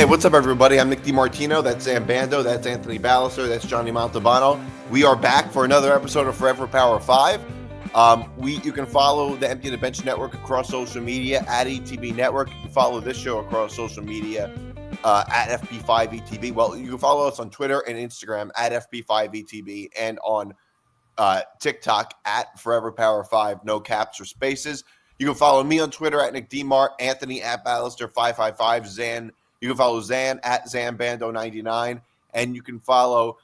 Hey, what's up, everybody? I'm Nick DiMartino. That's Zain Bando. That's Anthony Balester. That's Johnny Montalbano. We are back for another episode of Forever Power 5. You can follow the Empty the Bench Network across social media at ETB Network. You can follow this show across social media at FP5 ETB. Well, you can follow us on Twitter and Instagram at FP5 ETB and on TikTok at Forever Power 5, no caps or spaces. You can follow me on Twitter at Nick DiMart, Anthony at Balester555, Zan. You can follow Zan at Zain Bando 99, and you can follow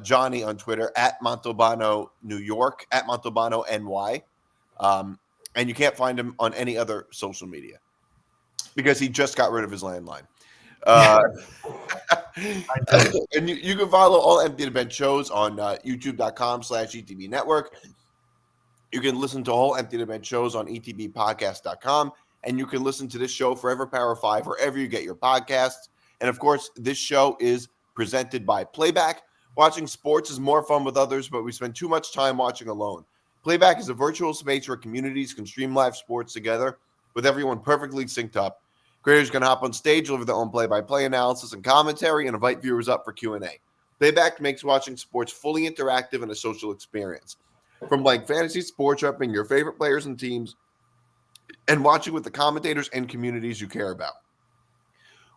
Johnny on Twitter at Montalbano New York, at Montalbano NY. And you can't find him on any other social media because he just got rid of his landline. And you can follow all Empty the Bench shows on youtube.com/ETB Network. You can listen to all Empty the Bench shows on etbpodcast.com. And you can listen to this show, Forever Power 5, wherever you get your podcasts. And, of course, this show is presented by Playback. Watching sports is more fun with others, but we spend too much time watching alone. Playback is a virtual space where communities can stream live sports together with everyone perfectly synced up. Creators can hop on stage, deliver their own play-by-play analysis and commentary, and invite viewers up for Q&A. Playback makes watching sports fully interactive and a social experience. From like fantasy sports, repping your favorite players and teams, and watching with the commentators and communities you care about.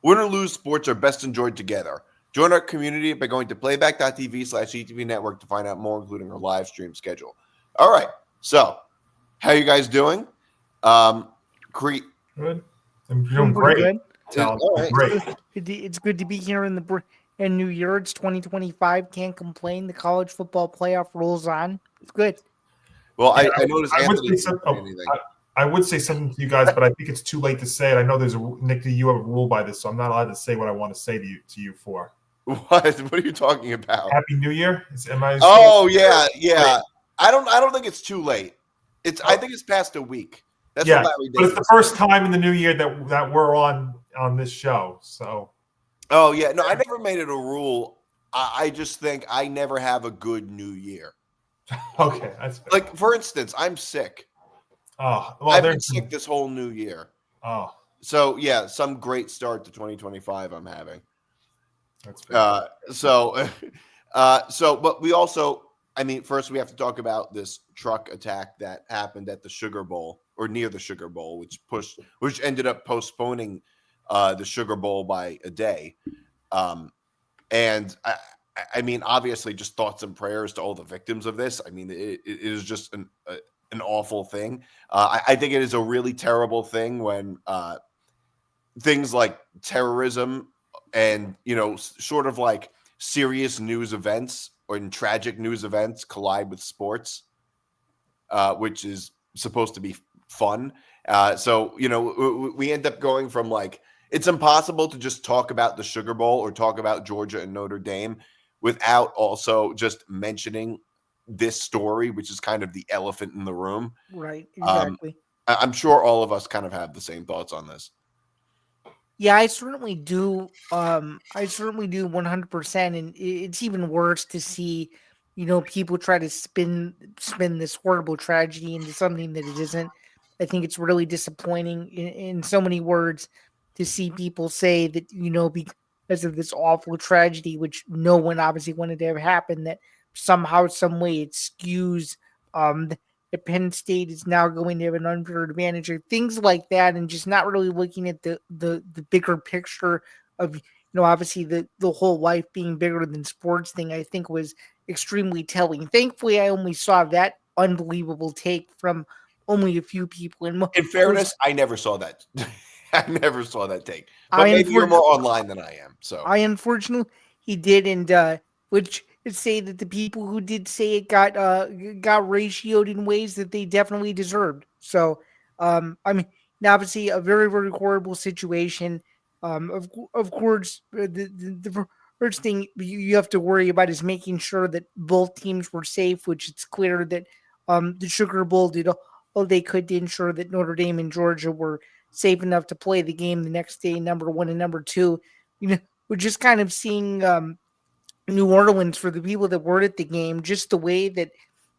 Win or lose, sports are best enjoyed together. Join our community by going to playback.tv/ETV Network to find out more, including our live stream schedule. All right. So, how you guys doing? Good. I'm doing great. Good. All right. Great. It's good to be here in New Year. It's 2025. Can't complain. The college football playoff rolls on. It's good. Well, I noticed Anthony. I would say something to you guys, but I think it's too late to say it. I know there's Nick, you have a rule by this, so I'm not allowed to say what I want to say to you for. What are you talking about? Happy New Year. Oh yeah. I don't think it's too late. I think it's past a week. That's what Larry did. But it's the first time in the new year that we're on this show. So. Oh yeah, no, I never made it a rule. I just think I never have a good New Year. Okay, that's fair. Like for instance, I'm sick. Oh, well, I've been sick this whole new year. Oh, so yeah, some great start to 2025 I'm having. That's fair. But we also, first we have to talk about this truck attack that happened at the Sugar Bowl or near the Sugar Bowl, which ended up postponing the Sugar Bowl by a day. And obviously, just thoughts and prayers to all the victims of this. It is just an awful thing. I think it is a really terrible thing when things like terrorism and, sort of like serious news events or tragic news events collide with sports, which is supposed to be fun. We end up going from like, it's impossible to just talk about the Sugar Bowl or talk about Georgia and Notre Dame without also just mentioning this story, which is kind of the elephant in the room. Right, exactly. I'm sure all of us kind of have the same thoughts on this. Yeah, I certainly do. 100%. And it's even worse to see, people try to spin this horrible tragedy into something that it isn't. I think it's really disappointing in so many words to see people say that, because of this awful tragedy, which no one obviously wanted to have happen, that somehow, some way it skews that Penn State is now going to have an unfair advantage or things like that, and just not really looking at the bigger picture of, obviously the whole life being bigger than sports thing, I think was extremely telling. Thankfully, I only saw that unbelievable take from only a few people. In fairness, I never saw that. I never saw that take. But maybe you're more online than I am. So I unfortunately did, and which is say that the people who did say it got ratioed in ways that they definitely deserved. So obviously a very, very horrible situation. Of course, the first thing you have to worry about is making sure that both teams were safe, which it's clear that the Sugar Bowl did all they could to ensure that Notre Dame and Georgia were safe enough to play the game the next day, number one and number two. We're just kind of seeing New Orleans, for the people that were at the game, just the way that,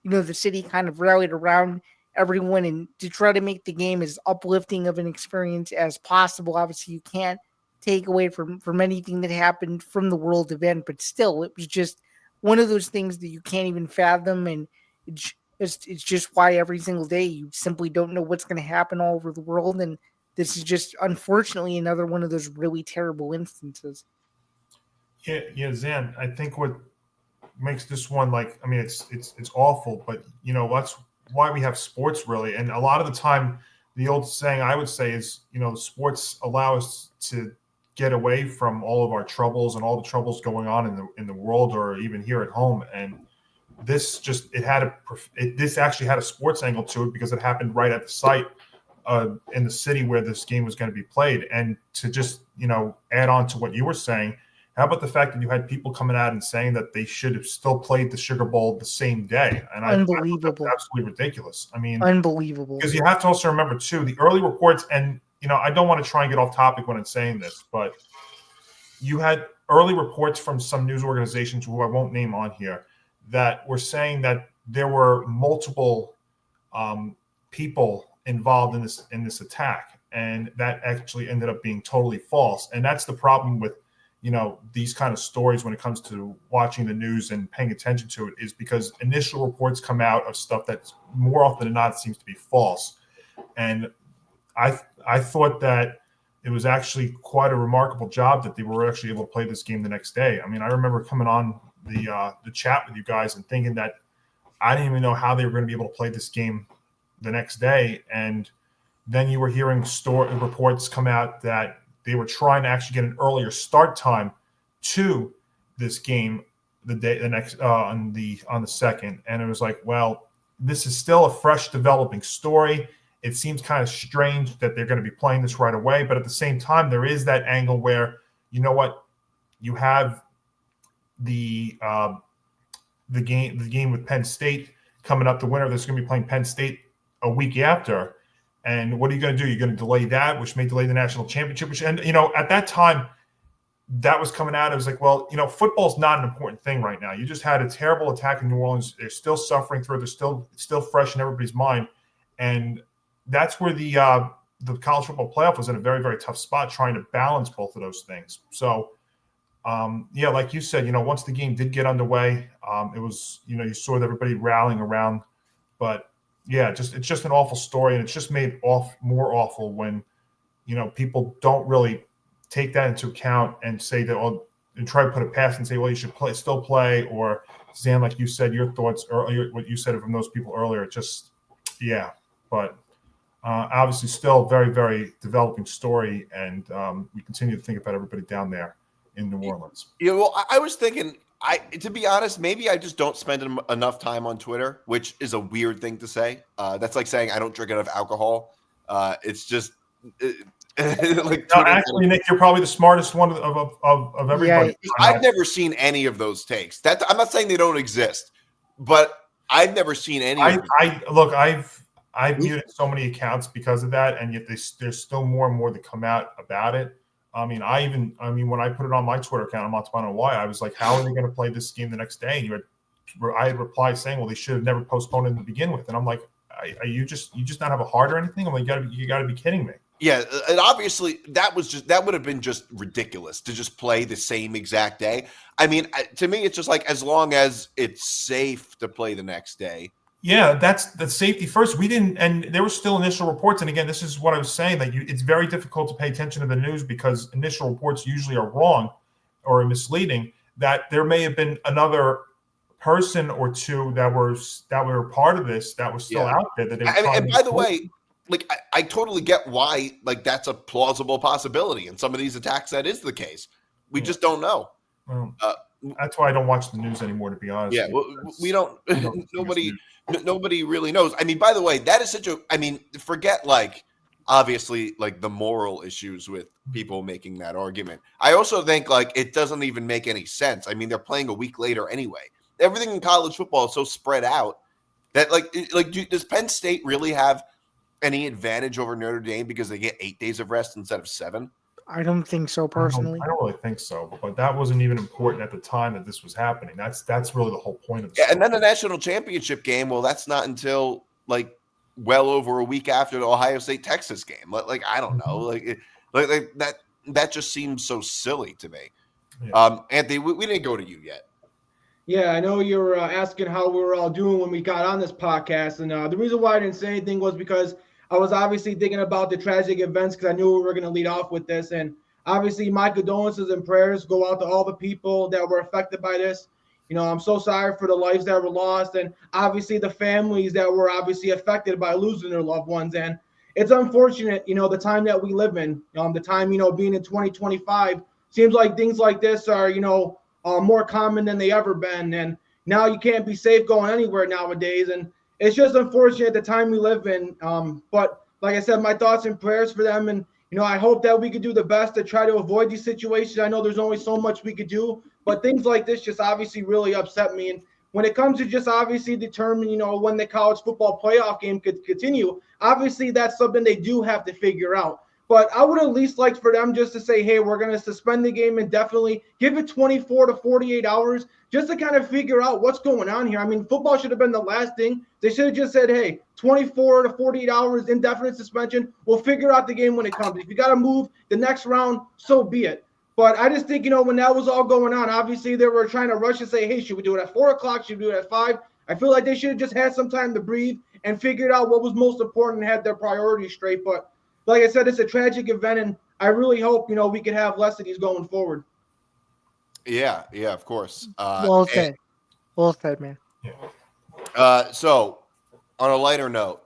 the city kind of rallied around everyone and to try to make the game as uplifting of an experience as possible. Obviously, you can't take away from anything that happened from the world event, but still, it was just one of those things that you can't even fathom, and it's just why every single day you simply don't know what's going to happen all over the world, and this is just unfortunately another one of those really terrible instances. Yeah, Zan, I think what makes this one it's awful, but that's why we have sports really. And a lot of the time, the old saying I would say is, sports allow us to get away from all of our troubles and all the troubles going on in the world or even here at home. And this actually had a sports angle to it because it happened right at the site in the city where this game was going to be played. And to just add on to what you were saying, how about the fact that you had people coming out and saying that they should have still played the Sugar Bowl the same day? And Unbelievable. that's absolutely ridiculous. I mean, unbelievable. Because you have to also remember too, the early reports, and I don't want to try and get off topic when I'm saying this, but you had early reports from some news organizations who I won't name on here that were saying that there were multiple people involved in this attack, and that actually ended up being totally false. And that's the problem with these kind of stories when it comes to watching the news and paying attention to it, is because initial reports come out of stuff that more often than not seems to be false. And I thought that it was actually quite a remarkable job that they were actually able to play this game the next day. I mean, I remember coming on the chat with you guys and thinking that I didn't even know how they were going to be able to play this game the next day. And then you were hearing reports come out that they were trying to actually get an earlier start time to this game on the second. And it was like, well, this is still a fresh developing story. It seems kind of strange that they're going to be playing this right away. But at the same time, there is that angle where, you have the game with Penn State coming up, the winner that's going to be playing Penn State a week after. And what are you going to do? You're going to delay that, which may delay the national championship. And at that time, that was coming out. It was like, well, football's not an important thing right now. You just had a terrible attack in New Orleans. They're still suffering through it. It's still fresh in everybody's mind. And that's where the college football playoff was in a very, very tough spot, trying to balance both of those things. So, like you said, once the game did get underway, it was, you saw everybody rallying around. But yeah, it's just an awful story, and it's just made more awful when people don't really take that into account and say that, and try to put it past and say, well, you should still play, or Zan, like you said, your thoughts earlier, what you said from those people earlier, but obviously still very, very developing story, and we continue to think about everybody down there in New Orleans. Well, I was thinking, to be honest, maybe I just don't spend enough time on Twitter, which is a weird thing to say. That's like saying I don't drink enough alcohol. It's just like no, actually, Nick, you're probably the smartest one of everybody. Yeah, I've never seen any of those takes. I'm not saying they don't exist, but I've never seen any. I've muted so many accounts because of that, and yet there's still more and more that come out about it. I mean, when I put it on my Twitter account, Montalbano Y, I was like, how are they going to play this game the next day? And I had replied saying, well, they should have never postponed it to begin with. And I'm like, are you just not have a heart or anything? I'm like, you got to be kidding me. Yeah, and obviously that would have been just ridiculous to just play the same exact day. I mean, to me, it's just like, as long as it's safe to play the next day. Yeah, that's safety first. We didn't, and there were still initial reports. And again, this is what I was saying, that it's very difficult to pay attention to the news because initial reports usually are wrong or misleading. That there may have been another person or two that were part of this that was still out there. That they were and by the way, like I totally get why, like, that's a plausible possibility. In some of these attacks, that is the case. We just don't know. Well, that's why I don't watch the news anymore, to be honest. Yeah, we don't. Nobody really knows. I mean, by the way, that is forget like obviously like the moral issues with people making that argument. I also think like it doesn't even make any sense. I mean, they're playing a week later anyway. Everything in college football is so spread out that does Penn State really have any advantage over Notre Dame because they get 8 days of rest instead of 7? I don't think so personally. I don't really think so, but that wasn't even important at the time that this was happening. That's really the whole point of the story. And then the national championship game, well, that's not until like well over a week after the Ohio State Texas game. Like I don't know, like that that just seems so silly to me. Yeah. Anthony, we didn't go to you yet. Yeah, I know you were asking how we were all doing when we got on this podcast, and the reason why I didn't say anything was because I was obviously thinking about the tragic events because I knew we were going to lead off with this, and obviously my condolences and prayers go out to all the people that were affected by this. I'm so sorry for the lives that were lost, and obviously the families that were obviously affected by losing their loved ones. And it's unfortunate, the time that we live in, the time, being in 2025, seems like things like this are, more common than they ever been. And now you can't be safe going anywhere nowadays. And it's just unfortunate the time we live in. But like I said, my thoughts and prayers for them. And, I hope that we could do the best to try to avoid these situations. I know there's only so much we could do, but things like this just obviously really upset me. And when it comes to just obviously determine, when the college football playoff game could continue, obviously that's something they do have to figure out. But I would at least like for them just to say, hey, we're going to suspend the game and definitely give it 24 to 48 hours just to kind of figure out what's going on here. I mean, football should have been the last thing. They should have just said, hey, 24 to 48 hours, indefinite suspension. We'll figure out the game when it comes. If you got to move the next round, so be it. But I just think, when that was all going on, obviously they were trying to rush and say, hey, should we do it at 4 o'clock? Should we do it at 5? I feel like they should have just had some time to breathe and figured out what was most important and had their priorities straight. But like I said, it's a tragic event, and I really hope, we can have less of these going forward. Yeah, of course. Well said. Well said, man. So, on a lighter note,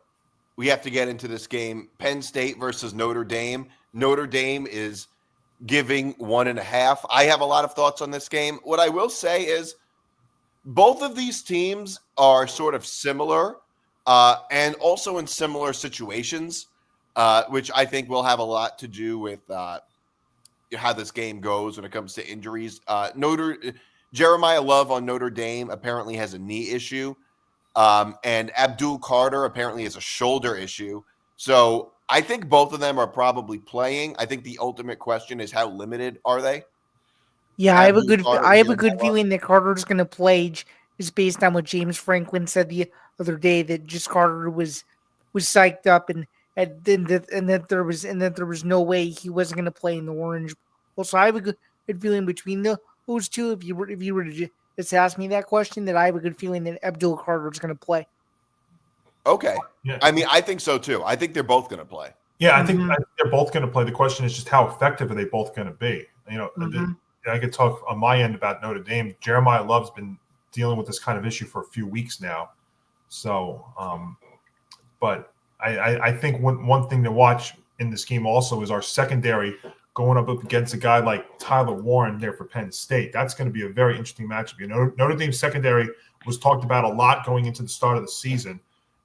we have to get into this game. Penn State versus Notre Dame. Notre Dame is giving 1.5. I have a lot of thoughts on this game. What I will say is both of these teams are sort of similar and also in similar situations. Which I think will have a lot to do with how this game goes when it comes to injuries. Jeremiah Love on Notre Dame apparently has a knee issue, and Abdul Carter apparently has a shoulder issue. So I think both of them are probably playing. I think the ultimate question is how limited are they? Yeah, I have a good Love. feeling that Carter's going to play just based on what James Franklin said the other day, that just Carter was psyched up and that there was no way he wasn't going to play in the Orange Bowl. So I have a good feeling between those two. If you were to just ask me that question, that I have a good feeling that Abdul Carter is going to play. Okay. Yeah. I mean, I think so too. I think they're both going to play. Yeah, I think they're both going to play. The question is just how effective are they both going to be? I could talk on my end about Notre Dame. Jeremiah Love's been dealing with this kind of issue for a few weeks now. So, but I think one thing to watch in this game also is our secondary going up against a guy like Tyler Warren there for Penn State. That's going to be a very interesting matchup. Notre Dame's secondary was talked about a lot going into the start of the season.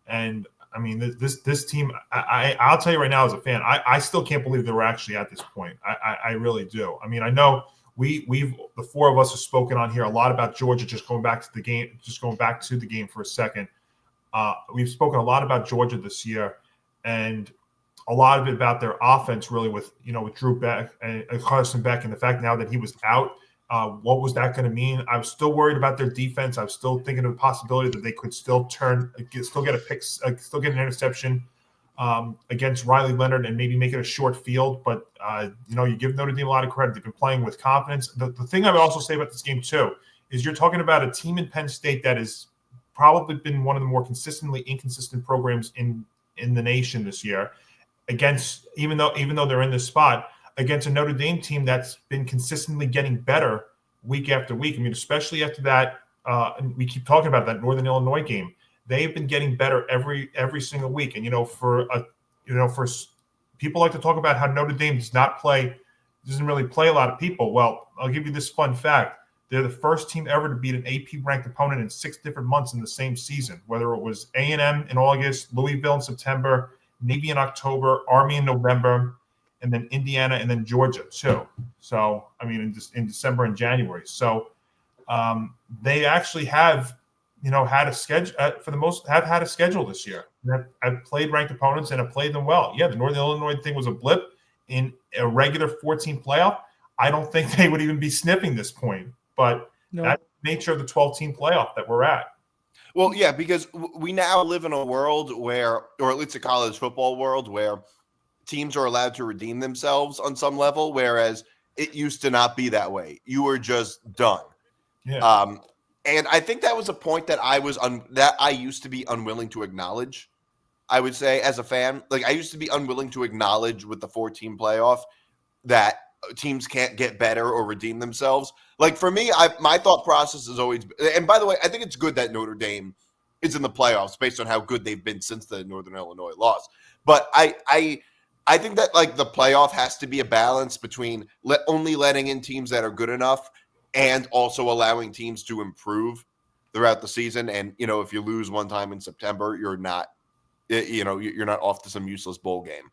And, I mean, this team, I'll tell you right now as a fan, I still can't believe that we're actually at this point. I really do. I mean, I know we've the four of us have spoken on here a lot about Georgia just going back to the game for a second. We've spoken a lot about Georgia this year, and a lot of it about their offense, really, with Drew Beck and Carson Beck, and the fact now that he was out. What was that going to mean? I was still worried about their defense. I was still thinking of the possibility that they could still get a pick, still get an interception against Riley Leonard and maybe make it a short field. But you give Notre Dame a lot of credit. They've been playing with confidence. The thing I would also say about this game too is you're talking about a team in Penn State that has probably been one of the more consistently inconsistent programs in the nation this year. Against even though they're in this spot, against a Notre Dame team that's been consistently getting better week after week. I mean, especially after that, and we keep talking about that Northern Illinois game. They've been getting better every single week. And for people like to talk about how Notre Dame doesn't really play a lot of people. Well, I'll give you this fun fact. They're the first team ever to beat an AP ranked opponent in 6 different months in the same season, whether it was A&M in August, Louisville in September, Navy in October, Army in November, and then Indiana, and then Georgia too. So, I mean, in December and January. So, they actually have, had a schedule have had a schedule this year. I've played ranked opponents and have played them well. Yeah, the Northern Illinois thing was a blip in a regular 14 playoff. I don't think they would even be sniffing this point, but that's the nature of the 12-team playoff that we're at. Well, yeah, because we now live in a world where, or at least a college football world, where teams are allowed to redeem themselves on some level, whereas it used to not be that way. You were just done. Yeah. And I think that was a point that I used to be unwilling to acknowledge. I would say as a fan, like I used to be unwilling to acknowledge with the 4-team playoff that teams can't get better or redeem themselves. Like for me, my thought process is always, and by the way, I think it's good that Notre Dame is in the playoffs based on how good they've been since the Northern Illinois loss. But I think that like the playoff has to be a balance between only letting in teams that are good enough and also allowing teams to improve throughout the season. And, you know, if you lose one time in September, you're not off to some useless bowl game.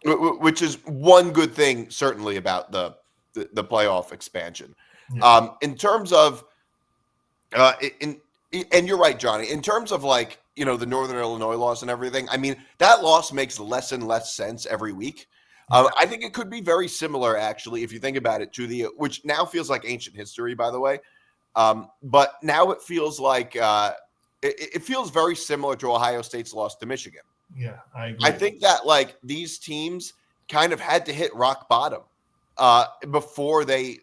Which is one good thing, certainly, about the playoff expansion. Yeah. In terms of, and you're right, Johnny, in terms of like, you know, the Northern Illinois loss and everything, I mean, that loss makes less and less sense every week. I think it could be very similar, actually, if you think about it, to which now feels like ancient history, by the way. But now it feels like it feels very similar to Ohio State's loss to Michigan. Yeah, I agree. I think that like these teams kind of had to hit rock bottom before they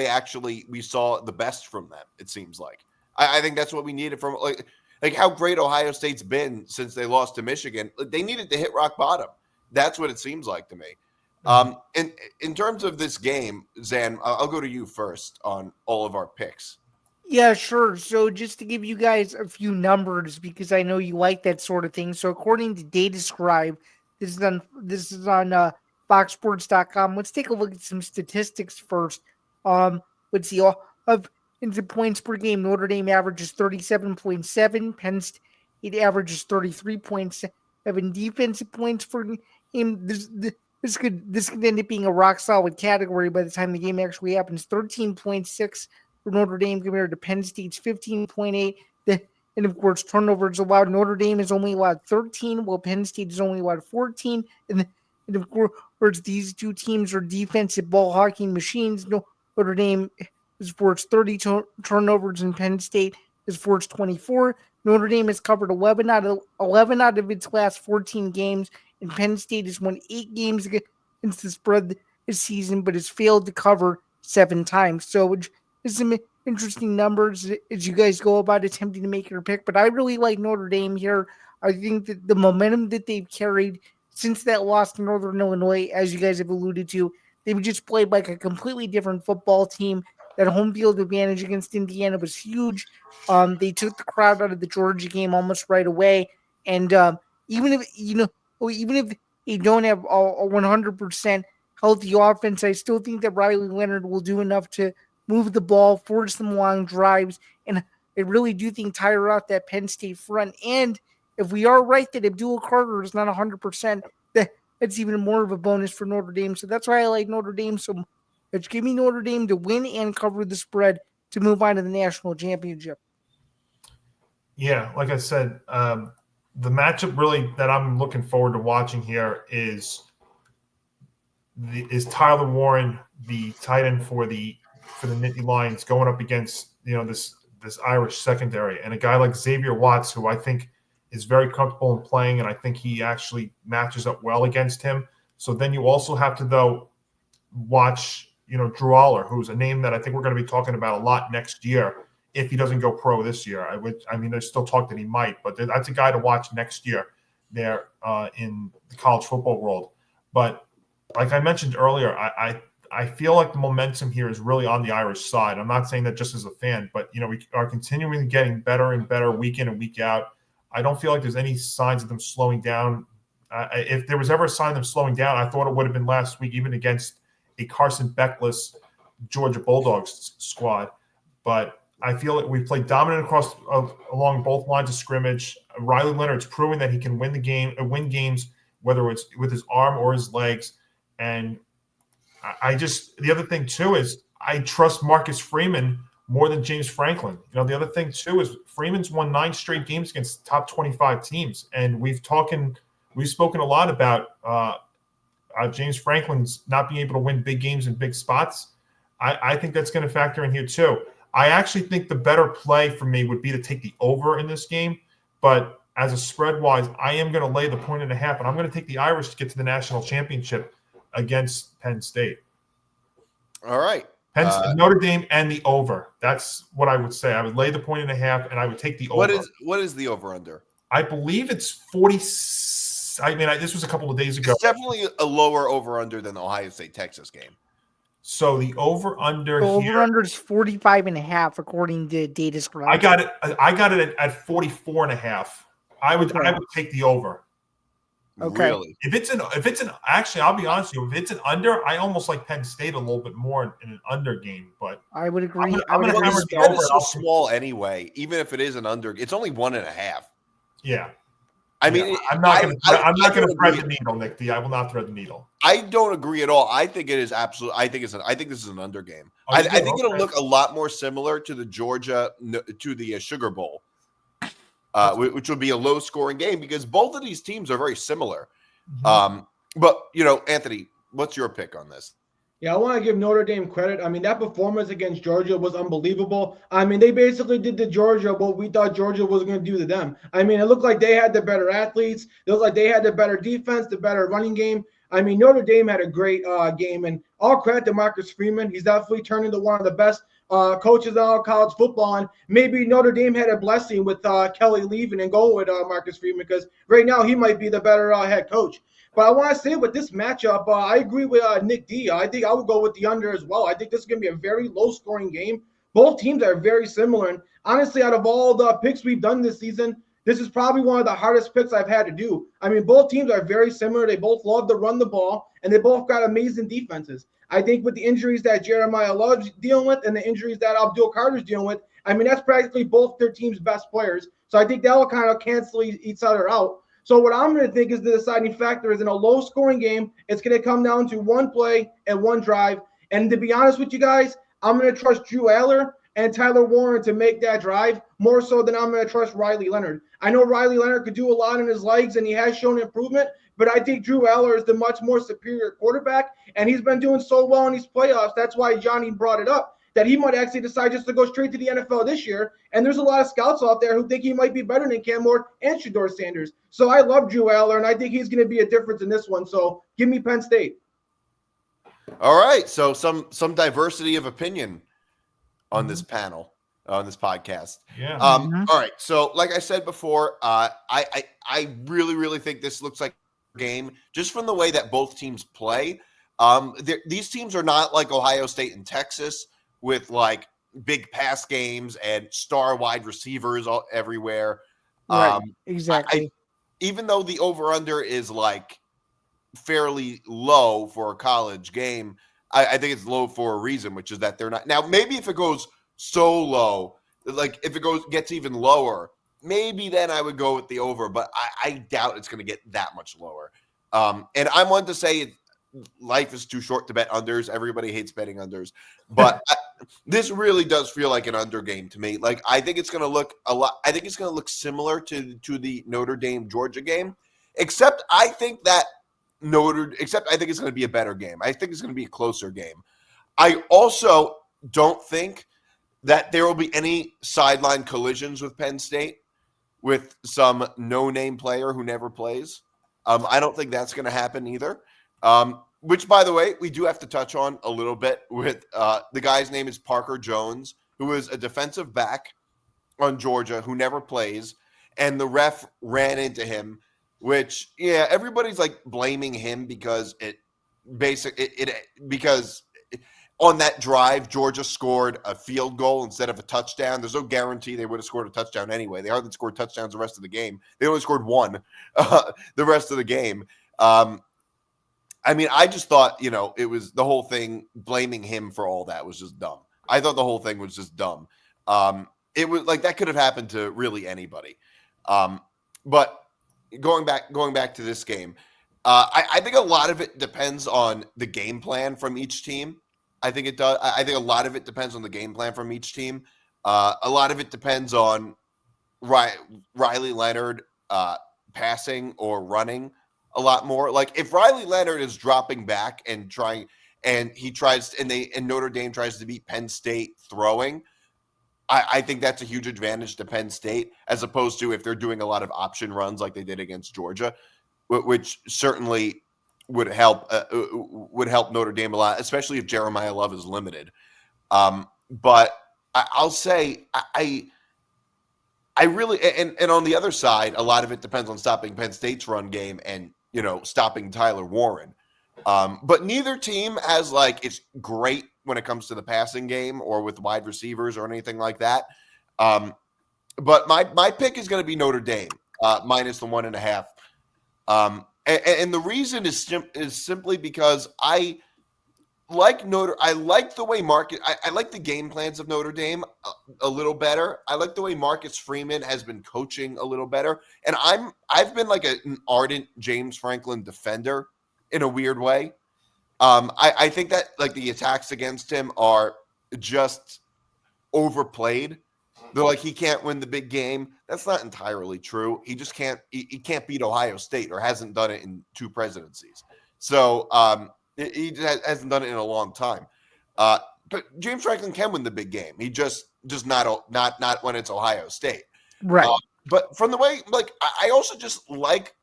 actually we saw the best from them. It seems like I think that's what we needed from like how great Ohio State's been since they lost to Michigan. They needed to hit rock bottom. That's what it seems like to me. And in terms of this game, Zan, I'll go to you first on all of our picks. Yeah, sure. So just to give you guys a few numbers, because I know you like that sort of thing. So according to DataScribe, this is on FoxSports.com. Let's take a look at some statistics first. Let's see. Of into points per game, Notre Dame averages 37.7. Penn State averages 33.7. Defensive points per game. This could end up being a rock solid category by the time the game actually happens. 13.6 for Notre Dame compared to Penn State's 15.8. And of course, turnovers allowed. Notre Dame is only allowed 13, while Penn State is only allowed 14. And of course, these two teams are defensive ball hawking machines. Notre Dame has forced 30 turnovers, and Penn State has forced 24. Notre Dame has covered 11 out of its last 14 games, and Penn State has won 8 games against the spread this season, but has failed to cover 7 times. So there's some interesting numbers as you guys go about attempting to make your pick, but I really like Notre Dame here. I think that the momentum that they've carried since that loss to Northern Illinois, as you guys have alluded to, they've just played like a completely different football team. That home field advantage against Indiana was huge. They took the crowd out of the Georgia game almost right away, and even if they don't have a 100% healthy offense, I still think that Riley Leonard will do enough to move the ball, force some long drives, and I really do think tire out that Penn State front. And if we are right that Abdul Carter is not 100%, that's even more of a bonus for Notre Dame. So that's why I like Notre Dame so much. Give me Notre Dame to win and cover the spread to move on to the national championship. Yeah, like I said, the matchup really that I'm looking forward to watching here is Tyler Warren, the tight end for the Nittany Lions, going up against this Irish secondary, and a guy like Xavier Watts, who I think is very comfortable in playing, and I think he actually matches up well against him. So then you also have to though watch Drew Aller, who's a name that I think we're going to be talking about a lot next year if he doesn't go pro this year. There's still talk that he might, but that's a guy to watch next year there in the college football world. But like I mentioned earlier, I feel like the momentum here is really on the Irish side. I'm not saying that just as a fan, but we are continuing getting better and better week in and week out. I don't feel like there's any signs of them slowing down. If there was ever a sign of them slowing down, I thought it would have been last week, even against a Carson Beckless Georgia Bulldogs squad. But I feel like we've played dominant along both lines of scrimmage. Riley Leonard's proving that he can win games, whether it's with his arm or his legs. And the other thing too is I trust Marcus Freeman more than James Franklin. The other thing too is Freeman's won 9 straight games against top 25 teams, and we've spoken a lot about James Franklin's not being able to win big games in big spots. I think that's going to factor in here too. I actually think the better play for me would be to take the over in this game, but as a spread wise, I am going to lay the 1.5, and I'm going to take the Irish to get to the national championship against Penn State. All right. Notre Dame and the over. That's what I would say. I would lay the 1.5, and I would take the over. What is the over under? I believe it's 40. I mean, this was a couple of days ago. It's definitely a lower over under than the Ohio State Texas game. So the over under is 45.5 according to Data Scribe. I got it at 44.5. I would take the over. Okay. Really? If it's an actually, I'll be honest with you. If it's an under, I almost like Penn State a little bit more in an under game. But I would agree. The spread is so small anyway. Even if it is an under, it's only 1.5. Yeah. I mean, I'm not going to thread the needle, Nick D. I will not thread the needle. I don't agree at all. I think it is absolute. I think this is an under game. I think it'll look a lot more similar to the Sugar Bowl, which will be a low scoring game because both of these teams are very similar. Mm-hmm. But Anthony, what's your pick on this? Yeah, I want to give Notre Dame credit. I mean, that performance against Georgia was unbelievable. I mean, they basically did to Georgia what we thought Georgia was going to do to them. I mean, it looked like they had the better athletes. It looked like they had the better defense, the better running game. I mean, Notre Dame had a great game, and all credit to Marcus Freeman. He's definitely turned into one of the best coaches in all college football, and maybe Notre Dame had a blessing with Kelly leaving and going with Marcus Freeman because right now he might be the better head coach. But I want to say with this matchup, I agree with Nick D. I think I would go with the under as well. I think this is going to be a very low-scoring game. Both teams are very similar. And honestly, out of all the picks we've done this season, this is probably one of the hardest picks I've had to do. I mean, both teams are very similar. They both love to run the ball, and they both got amazing defenses. I think with the injuries that Jeremiah Love's dealing with and the injuries that Abdul Carter's dealing with, I mean, that's practically both their team's best players. So I think that will kind of cancel each other out. So what I'm going to think is the deciding factor is in a low-scoring game, it's going to come down to one play and one drive. And to be honest with you guys, I'm going to trust Drew Aller and Tyler Warren to make that drive more so than I'm going to trust Riley Leonard. I know Riley Leonard could do a lot in his legs, and he has shown improvement, but I think Drew Aller is the much more superior quarterback, and he's been doing so well in these playoffs. That's why Johnny brought it up, that he might actually decide just to go straight to the NFL this year. And there's a lot of scouts out there who think he might be better than Cam Ward and Shedeur Sanders. So I love Drew Aller, and I think he's going to be a difference in this one. So give me Penn State. All right. So some diversity of opinion on this panel, on this podcast. Yeah. All right. So like I said before, I really, really think this looks like a game just from the way that both teams play. These teams are not like Ohio State and Texas with like big pass games and star wide receivers everywhere. Right, exactly. Even though the over-under is like fairly low for a college game, I think it's low for a reason, which is that they're not. Now, maybe if it goes so low, like if it gets even lower, maybe then I would go with the over, but I doubt it's going to get that much lower. And I'm one to say life is too short to bet unders. Everybody hates betting unders, but this really does feel like an under game to me. Like I think it's going to look a lot. I think it's going to look similar to the Notre Dame Georgia game, except I think it's going to be a better game. I think it's going to be a closer game. I also don't think that there will be any sideline collisions with Penn State with some no-name player who never plays. I don't think that's going to happen either. Which, by the way, we do have to touch on a little bit with the guy's name is Parker Jones, who is a defensive back on Georgia who never plays, and the ref ran into him, which, yeah, everybody's like blaming him because because on that drive, Georgia scored a field goal instead of a touchdown. There's no guarantee they would have scored a touchdown anyway. They hardly scored touchdowns the rest of the game. They only scored one the rest of the game. I mean, I just thought, it was the whole thing blaming him for all that was just dumb. I thought the whole thing was just dumb. It was like that could have happened to really anybody. But going back to this game, I think a lot of it depends on the game plan from each team. I think it does. I think a lot of it depends on the game plan from each team. A lot of it depends on Riley Leonard passing or running a lot more. Like if Riley Leonard is dropping back and Notre Dame tries to beat Penn State throwing, I think that's a huge advantage to Penn State, as opposed to if they're doing a lot of option runs like they did against Georgia, which certainly would help Notre Dame a lot, especially if Jeremiah Love is limited. But I'll say I really and on the other side, a lot of it depends on stopping Penn State's run game and stopping Tyler Warren. But neither team has it's great when it comes to the passing game or with wide receivers or anything like that. But my pick is going to be Notre Dame minus the 1.5. And the reason is simply because I like the way I like the game plans of Notre Dame a little better. I like the way Marcus Freeman has been coaching a little better. And I've been an ardent James Franklin defender in a weird way. I think that the attacks against him are just overplayed. They're he can't win the big game. That's not entirely true. He just can't. He can't beat Ohio State, or hasn't done it in 2 presidencies. So he hasn't done it in a long time. But James Franklin can win the big game. He just not when it's Ohio State. Right. But from the way I also just like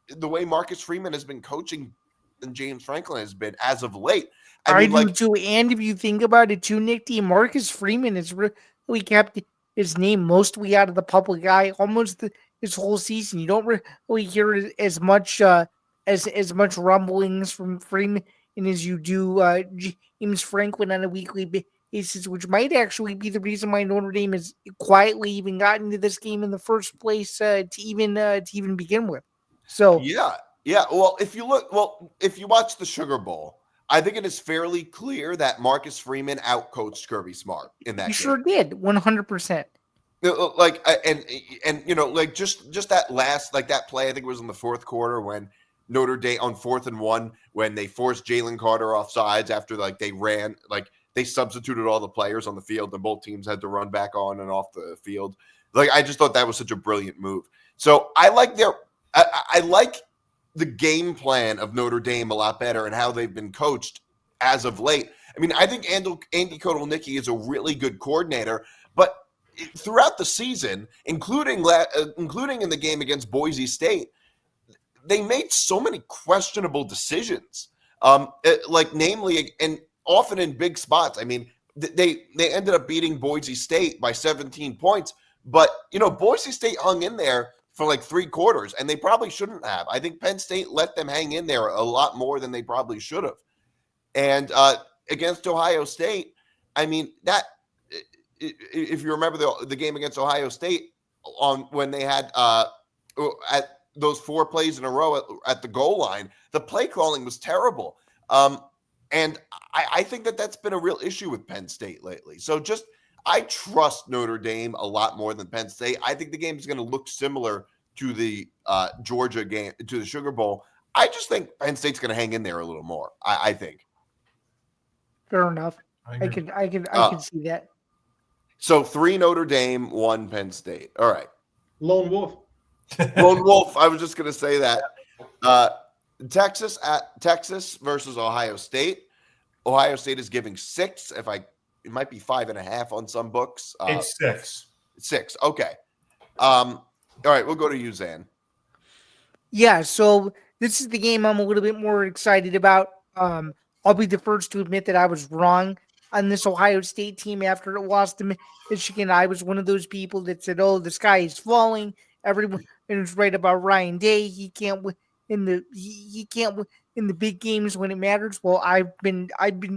the way Marcus Freeman has been coaching and James Franklin has been as of late. I do too. And if you think about it too, Nick, Marcus Freeman has really kept his name mostly out of the public eye almost this whole season. You don't really hear as much as much rumblings from Freeman as you do James Franklin on a weekly basis, which might actually be the reason why Notre Dame has quietly even gotten into this game in the first place to even begin with. So yeah. Well, if you watch the Sugar Bowl, I think it is fairly clear that Marcus Freeman outcoached Kirby Smart in that game. Sure did, 100%. Just that last that play, I think it was in the fourth quarter when Notre Dame on 4th and 1 when they forced Jalen Carter off sides after they ran they substituted all the players on the field and both teams had to run back on and off the field. I just thought that was such a brilliant move. So I like the game plan of Notre Dame a lot better and how they've been coached as of late. I mean, I think Andy Kotelnicki is a really good coordinator, but throughout the season, including in the game against Boise State, they made so many questionable decisions. Namely, and often in big spots. I mean, they ended up beating Boise State by 17 points, but Boise State hung in there for 3 quarters, and they probably shouldn't have. I think Penn State let them hang in there a lot more than they probably should have. And against Ohio State, I mean, that if you remember the game against Ohio State when they had at those 4 plays in a row at the goal line, the play calling was terrible. And I think that's been a real issue with Penn State lately. So I trust Notre Dame a lot more than Penn State. I think the game is going to look similar to the Georgia game, to the Sugar Bowl. I just think Penn State's going to hang in there a little more. I think. Fair enough. I can see that. So 3 Notre Dame, 1 Penn State. All right. Lone Wolf. Lone Wolf. I was just going to say that. Texas versus Ohio State. Ohio State is giving 6. It might be 5.5 on some books. It's 6. 6. Okay. All right. We'll go to you, Zain. Yeah. So this is the game I'm a little bit more excited about. I'll be the first to admit that I was wrong on this Ohio State team after it lost to Michigan. I was one of those people that said, "Oh, the sky is falling." Everyone was right about Ryan Day. He can't win he can't win in the big games when it matters. Well, I've been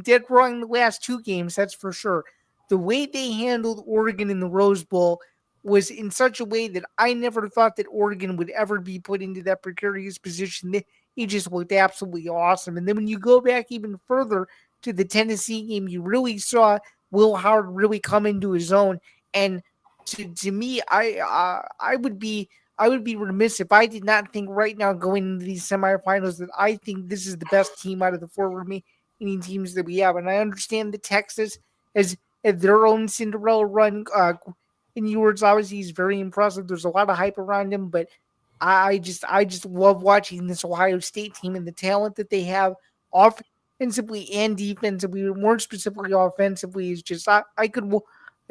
dead wrong the last 2 games, that's for sure. The way they handled Oregon in the Rose Bowl was in such a way that I never thought that Oregon would ever be put into that precarious position. He just looked absolutely awesome. And then when you go back even further to the Tennessee game, you really saw Will Howard really come into his own. And to me, I would be remiss if I did not think right now going into these semifinals that I think this is the best team out of the 4 remaining teams that we have. And I understand that Texas has their own Cinderella run. In Ewers, obviously, he's very impressive. There's a lot of hype around him, but I just love watching this Ohio State team and the talent that they have offensively and defensively. More specifically, offensively is just I could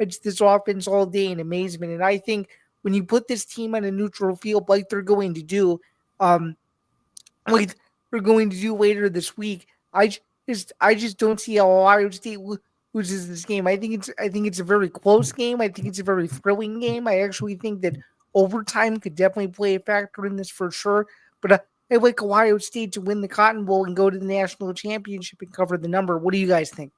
this offense all day in amazement. And I think when you put this team on a neutral field like they're going to do, like they're going to do later this week, I just don't see how Ohio State loses this game. I think it's a very close game. I think it's a very thrilling game. I actually think that overtime could definitely play a factor in this for sure. But I like Ohio State to win the Cotton Bowl and go to the national championship and cover the number. What do you guys think?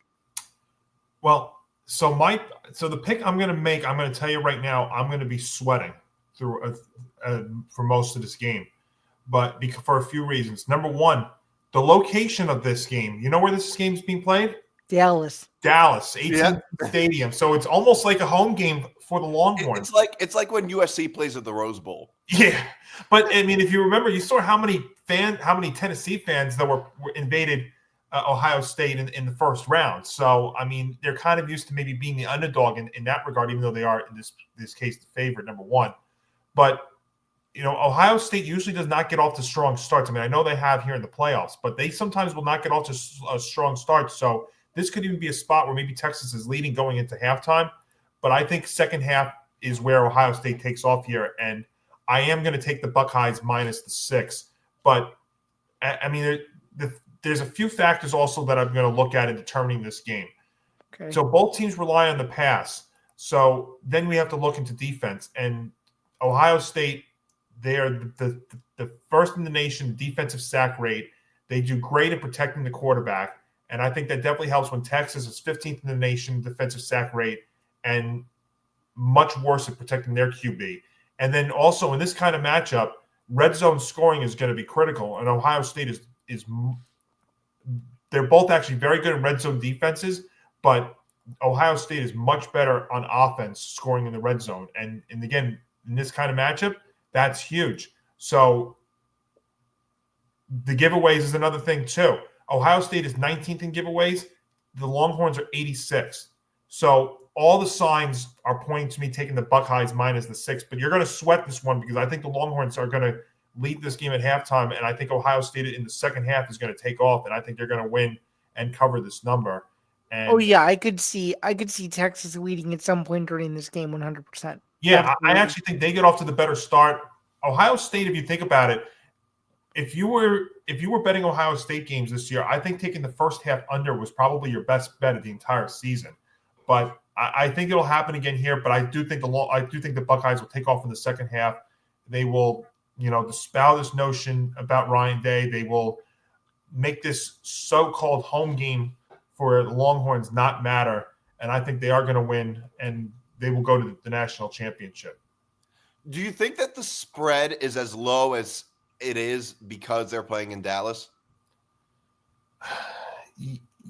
Well, so the pick I'm going to make, I'm going to tell you right now, I'm going to be sweating through for most of this game, but for a few reasons. Number one, the location of this game. You know where this game is being played? Dallas, AT&T Stadium. So it's almost like a home game for the Longhorns. It's like when USC plays at the Rose Bowl. Yeah, but I mean, if you remember, you saw how many Tennessee fans that were invaded Ohio State in the first round. So I mean, they're kind of used to maybe being the underdog in that regard, even though they are in this case the favorite, number one. But Ohio State usually does not get off to strong starts. I mean, I know they have here in the playoffs, but they sometimes will not get off to a strong start. So this could even be a spot where maybe Texas is leading going into halftime. But I think second half is where Ohio State takes off here. And I am going to take the Buckeyes minus the 6. But, I mean, there's a few factors also that I'm going to look at in determining this game. Okay. So both teams rely on the pass. So then we have to look into defense. And Ohio State, they are the first in the nation defensive sack rate. They do great at protecting the quarterback. And I think that definitely helps when Texas is 15th in the nation defensive sack rate and much worse at protecting their QB. And then also in this kind of matchup, red zone scoring is going to be critical. And Ohio State is they're both actually very good in red zone defenses, but Ohio State is much better on offense scoring in the red zone. And again, in this kind of matchup, that's huge. So the giveaways is another thing too. Ohio State is 19th in giveaways. The Longhorns are 86th. So all the signs are pointing to me taking the Buckeyes minus the 6. But you're going to sweat this one because I think the Longhorns are going to lead this game at halftime, and I think Ohio State in the second half is going to take off, and I think they're going to win and cover this number. And I could see Texas leading at some point during this game, 100%. Yeah, I actually think they get off to the better start. Ohio State, if you think about it, if you were betting Ohio State games this year, I think taking the first half under was probably your best bet of the entire season. But I think it'll happen again here. But I do think the Buckeyes will take off in the second half. They will, dispel this notion about Ryan Day. They will make this so-called home game for the Longhorns not matter. And I think they are going to win, and they will go to the national championship. Do you think that the spread is as low as it is because they're playing in Dallas?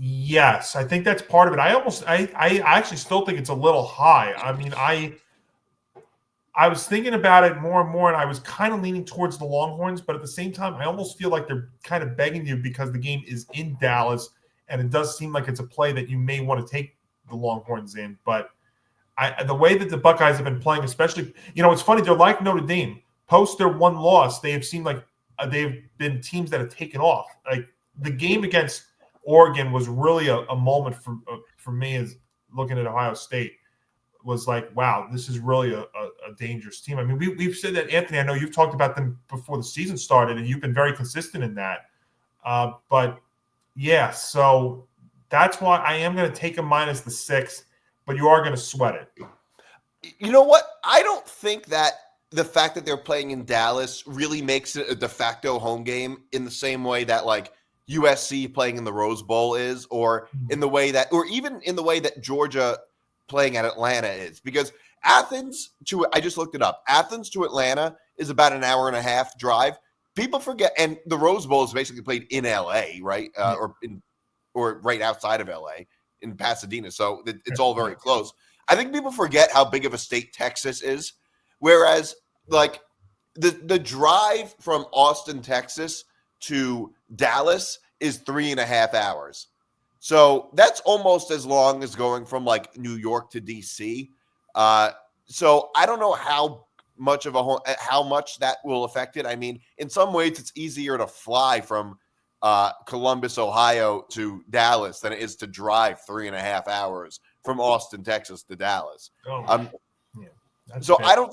Yes, I think that's part of it. I actually still think it's a little high. I mean, I was thinking about it more and more, and I was kind of leaning towards the Longhorns, but at the same time, I almost feel like they're kind of begging you because the game is in Dallas, and it does seem like it's a play that you may want to take the Longhorns in. But the way that the Buckeyes have been playing, especially, it's funny, they're like Notre Dame. Post their one loss, they have seemed like they've been teams that have taken off. Like the game against Oregon was really a moment for me as looking at Ohio State. Was like, wow, this is really a dangerous team. I mean, we've said that, Anthony. I know you've talked about them before the season started, and you've been very consistent in that. But yeah, so that's why I am going to take a minus the 6, but you are going to sweat it. You know what? I don't think that the fact that they're playing in Dallas really makes it a de facto home game in the same way that like USC playing in the Rose Bowl is, or in the way that, or even in the way that Georgia playing at Atlanta is, because I just looked it up. Athens to Atlanta is about an hour and a half drive. People forget, and the Rose Bowl is basically played in LA, right? Or right outside of LA in Pasadena. So it's all very close. I think people forget how big of a state Texas is. Whereas like the drive from Austin, Texas to Dallas is 3.5 hours. So that's almost as long as going from like New York to DC. So I don't know how much that will affect it. I mean, in some ways it's easier to fly from Columbus, Ohio to Dallas than it is to drive 3.5 hours from Austin, Texas to Dallas. Yeah, so fair. I don't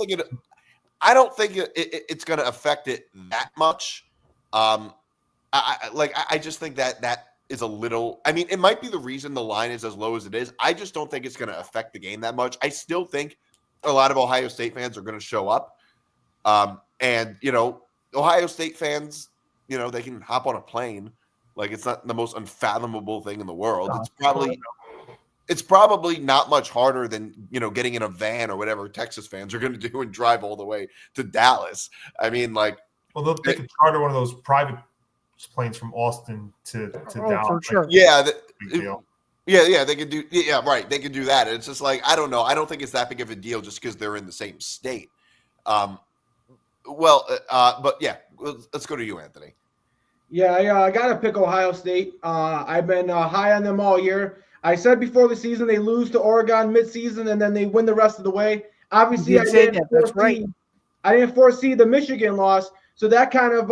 think it's going to affect it that much. I just think that is a little. I mean, it might be the reason the line is as low as it is. I just don't think it's going to affect the game that much. I still think a lot of Ohio State fans are going to show up, and Ohio State fans, they can hop on a plane. Like, it's not the most unfathomable thing in the world. It's probably not much harder than, getting in a van or whatever Texas fans are going to do and drive all the way to Dallas. I mean, like, well, they could charter one of those private planes from Austin to Dallas. For sure. Yeah. Big deal. Yeah, they could do. Yeah, right. They could do that. It's just like, I don't know. I don't think it's that big of a deal just because they're in the same state. But yeah, let's go to you, Anthony. Yeah, I got to pick Ohio State. I've been high on them all year. I said before the season they lose to Oregon midseason and then they win the rest of the way. Obviously, I didn't foresee the Michigan loss, so that kind of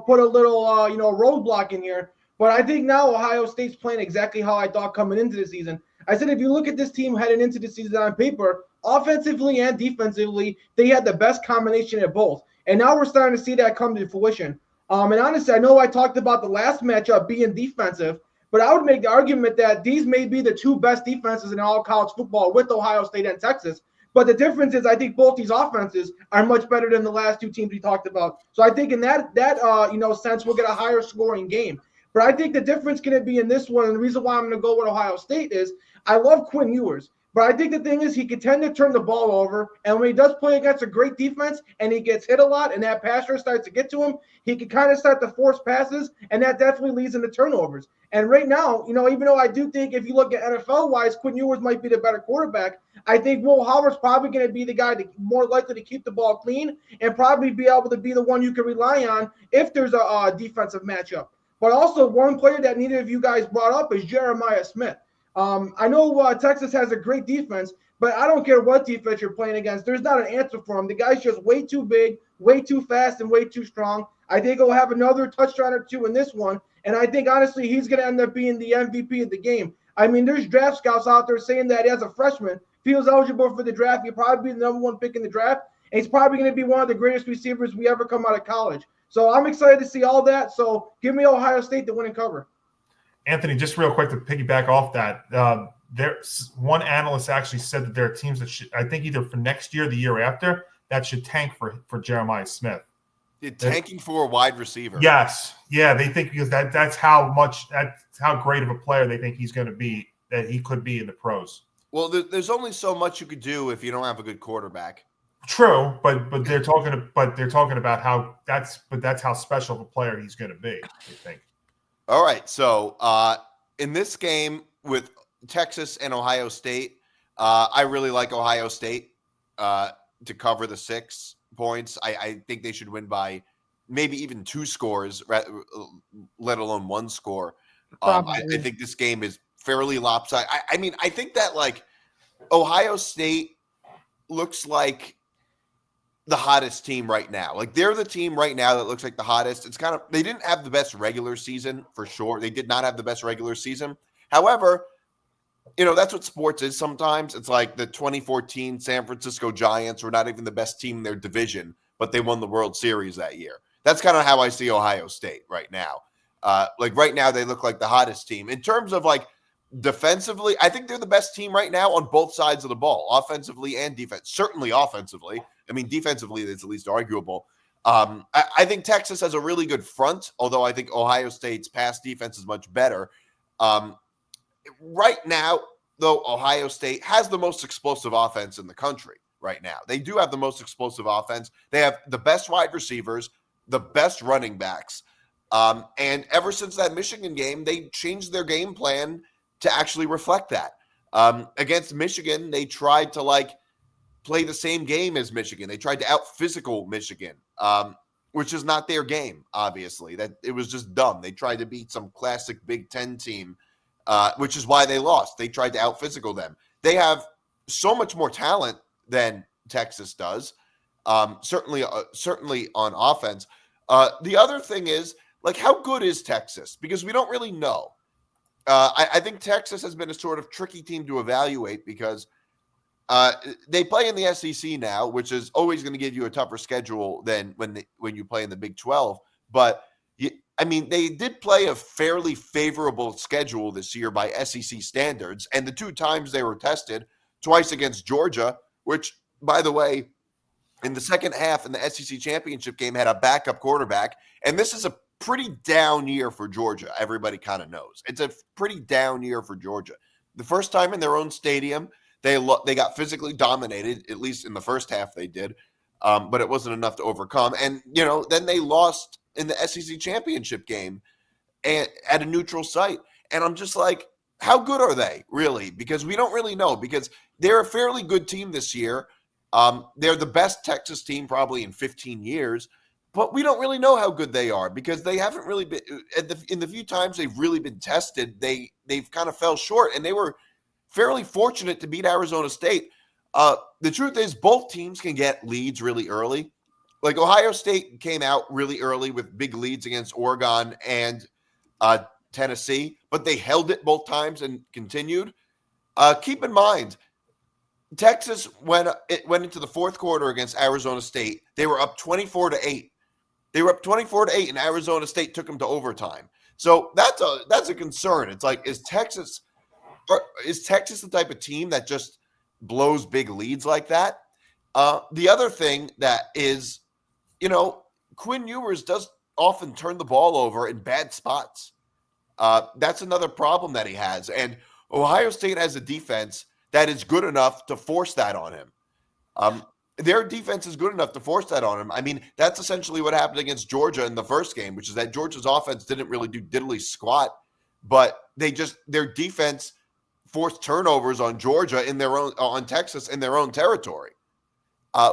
put a little roadblock in here. But I think now Ohio State's playing exactly how I thought coming into the season. I said if you look at this team heading into the season on paper, offensively and defensively, they had the best combination of both. And now we're starting to see that come to fruition. And honestly, I know I talked about the last matchup being defensive, but I would make the argument that these may be the two best defenses in all college football with Ohio State and Texas. But the difference is I think both these offenses are much better than the last two teams we talked about. So I think in that sense, we'll get a higher scoring game. But I think the difference going to be in this one, and the reason why I'm going to go with Ohio State is I love Quinn Ewers. But I think the thing is he can tend to turn the ball over, and when he does play against a great defense and he gets hit a lot and that pass rush starts to get to him, he can kind of start to force passes, and that definitely leads into turnovers. And right now, even though I do think if you look at NFL-wise, Quinn Ewers might be the better quarterback, I think Will Howard's probably going to be the guy more likely to keep the ball clean and probably be able to be the one you can rely on if there's a defensive matchup. But also one player that neither of you guys brought up is Jeremiah Smith. I know Texas has a great defense, but I don't care what defense you're playing against. There's not an answer for him. The guy's just way too big, way too fast, and way too strong. I think he'll have another touchdown or two in this one, and I think, honestly, he's going to end up being the MVP of the game. I mean, there's draft scouts out there saying that as a freshman, if he was eligible for the draft, he'd probably be the number one pick in the draft, and he's probably going to be one of the greatest receivers we ever come out of college. So I'm excited to see all that. So give me Ohio State to win and cover. Anthony, just real quick to piggyback off that, there's one analyst actually said that there are teams that should, I think either for next year or the year after, that should tank for Jeremiah Smith. Tanking for a wide receiver. Yes. Yeah, they think because that's how great of a player they think he's going to be, that he could be in the pros. Well, there's only so much you could do if you don't have a good quarterback. True, but they're talking about how that's how special of a player he's going to be, I think. All right, so in this game with Texas and Ohio State, I really like Ohio State to cover the 6 points. I think they should win by maybe even 2 scores, let alone 1 score. I think this game is fairly lopsided. I mean, I think that like Ohio State looks like the hottest team right now. Like they're the team right now that looks like the hottest. It's kind of, they didn't have the best regular season for sure. They did not have the best regular season. However, that's what sports is sometimes. It's like the 2014 San Francisco Giants were not even the best team in their division, but they won the World Series that year. That's kind of how I see Ohio State right now. Like right now they look like the hottest team. In terms of like defensively, I think they're the best team right now on both sides of the ball, offensively and defense. Certainly offensively. I mean, defensively, it's at least arguable. I think Texas has a really good front, although I think Ohio State's pass defense is much better. Right now, though, Ohio State has the most explosive offense in the country right now. They do have the most explosive offense. They have the best wide receivers, the best running backs. And ever since that Michigan game, they changed their game plan to actually reflect that. Against Michigan, they tried to play the same game as Michigan. They tried to out-physical Michigan, which is not their game, obviously. That it was just dumb. They tried to beat some classic Big Ten team, which is why they lost. They tried to out-physical them. They have so much more talent than Texas does, certainly on offense. The other thing is, how good is Texas? Because we don't really know. I think Texas has been a sort of tricky team to evaluate because they play in the SEC now, which is always going to give you a tougher schedule than when you play in the Big 12. But they did play a fairly favorable schedule this year by SEC standards, and the 2 times they were tested, twice against Georgia, which, by the way, in the second half in the SEC championship game had a backup quarterback, and this is a pretty down year for Georgia. Everybody kind of knows it's a pretty down year for Georgia. The first time in their own stadium, they got physically dominated, at least in the first half they did, but it wasn't enough to overcome. And, then they lost in the SEC championship game at a neutral site. And I'm just like, how good are they, really? Because we don't really know, because they're a fairly good team this year. They're the best Texas team probably in 15 years, but we don't really know how good they are because they haven't really been in the few times they've really been tested. They've kind of fell short, and they were fairly fortunate to beat Arizona State. The truth is both teams can get leads really early. Like Ohio State came out really early with big leads against Oregon and Tennessee, but they held it both times and continued. Keep in mind, Texas, when it went into the fourth quarter against Arizona State, they were up 24-8. They were up 24-8, and Arizona State took them to overtime. So that's a concern. It's like, is Texas the type of team that just blows big leads like that? The other thing that is, Quinn Ewers does often turn the ball over in bad spots. That's another problem that he has. And Ohio State has a defense that is good enough to force that on him. Their defense is good enough to force that on him. I mean, that's essentially what happened against Georgia in the first game, which is that Georgia's offense didn't really do diddly squat, but their defense forced turnovers on Georgia on Texas in their own territory,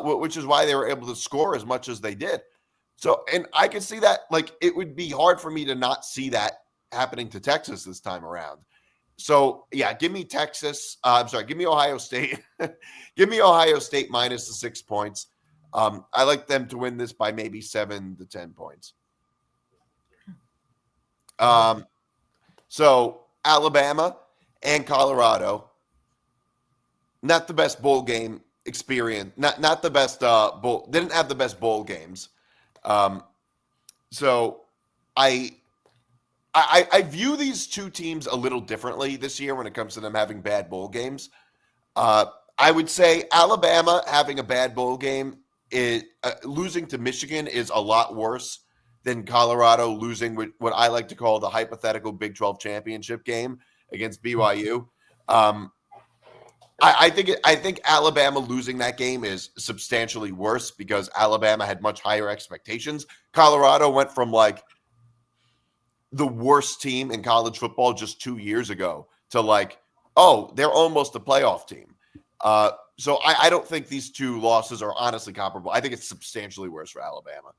which is why they were able to score as much as they did. So, and I can see that, like, it would be hard for me to not see that happening to Texas this time around. So, yeah, give me Texas. Give me Ohio State. Give me Ohio State minus the 6 points. I like them to win this by maybe 7 to 10 points. So, Alabama and Colorado, not the best bowl game experience. Not the best bowl. Didn't have the best bowl games. So, I view these two teams a little differently this year when it comes to them having bad bowl games. I would say Alabama having a bad bowl game, losing to Michigan is a lot worse than Colorado losing what I like to call the hypothetical Big 12 championship game against BYU. I think Alabama losing that game is substantially worse because Alabama had much higher expectations. Colorado went from like the worst team in college football just 2 years ago to like, oh, they're almost a playoff team. So I don't think these two losses are honestly comparable. I think it's substantially worse for Alabama.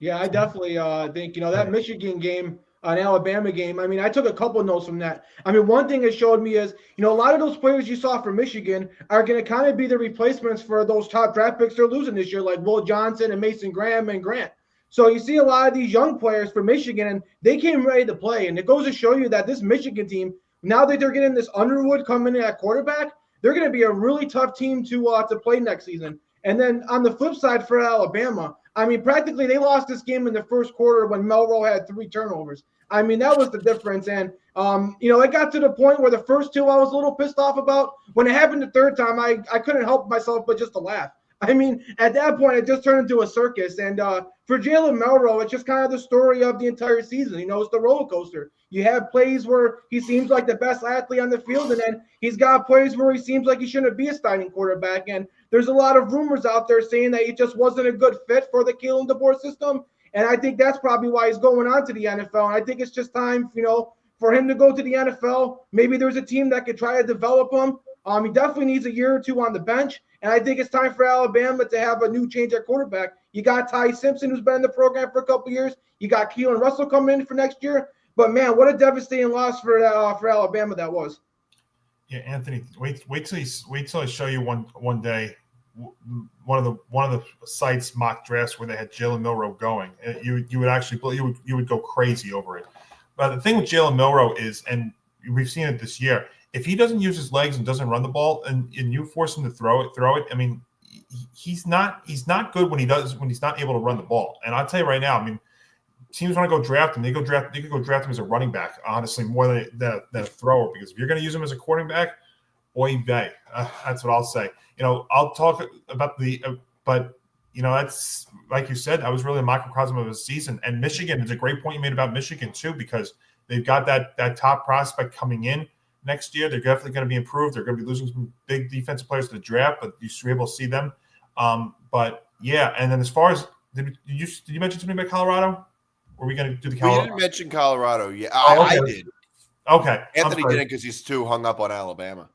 Yeah, I definitely think, that Michigan game, an Alabama game, I mean, I took a couple notes from that. I mean, one thing it showed me is, a lot of those players you saw for Michigan are going to kind of be the replacements for those top draft picks they're losing this year, like Will Johnson and Mason Graham and Grant. So you see a lot of these young players for Michigan, and they came ready to play. And it goes to show you that this Michigan team, now that they're getting this Underwood coming in at quarterback, they're going to be a really tough team to play next season. And then on the flip side for Alabama, I mean, practically they lost this game in the first quarter when Melrose had 3 turnovers. I mean, that was the difference. And, it got to the point where the first 2 I was a little pissed off about. When it happened the third time, I couldn't help myself but just to laugh. I mean, at that point, it just turned into a circus. And for Jalen Melrose, it's just kind of the story of the entire season. It's the roller coaster. You have plays where he seems like the best athlete on the field, and then he's got plays where he seems like he shouldn't be a starting quarterback. And there's a lot of rumors out there saying that he just wasn't a good fit for the Kalen DeBoer system. And I think that's probably why he's going on to the NFL. And I think it's just time, for him to go to the NFL. Maybe there's a team that could try to develop him. He definitely needs a year or 2 on the bench. And I think it's time for Alabama to have a new change at quarterback. You got Ty Simpson, who's been in the program for a couple of years. You got Keelan Russell coming in for next year. But, man, what a devastating loss for Alabama that was. Yeah, Anthony, wait till I show you one day one of the sites mock drafts where they had Jalen Milroe going. You would actually you would go crazy over it. But the thing with Jalen Milroe is, and we've seen it this year, if he doesn't use his legs and doesn't run the ball, and you force him to throw it. I mean, he's not good when he's not able to run the ball. And I'll tell you right now, I mean, teams want to go draft him. They could go draft him as a running back, honestly, more than a thrower. Because if you're going to use him as a quarterback, oy vey. That's what I'll say. I'll talk about but that's like you said, that was really a microcosm of the season. And Michigan is a great point you made about Michigan too, because they've got that top prospect coming in next year. They're definitely going to be improved. They're going to be losing some big defensive players to the draft, but you should be able to see them. But yeah, and then as far as did you mention something about Colorado? Were we going to do the Colorado? We didn't mention Colorado yet. Okay. I did. Okay. Anthony didn't because he's too hung up on Alabama.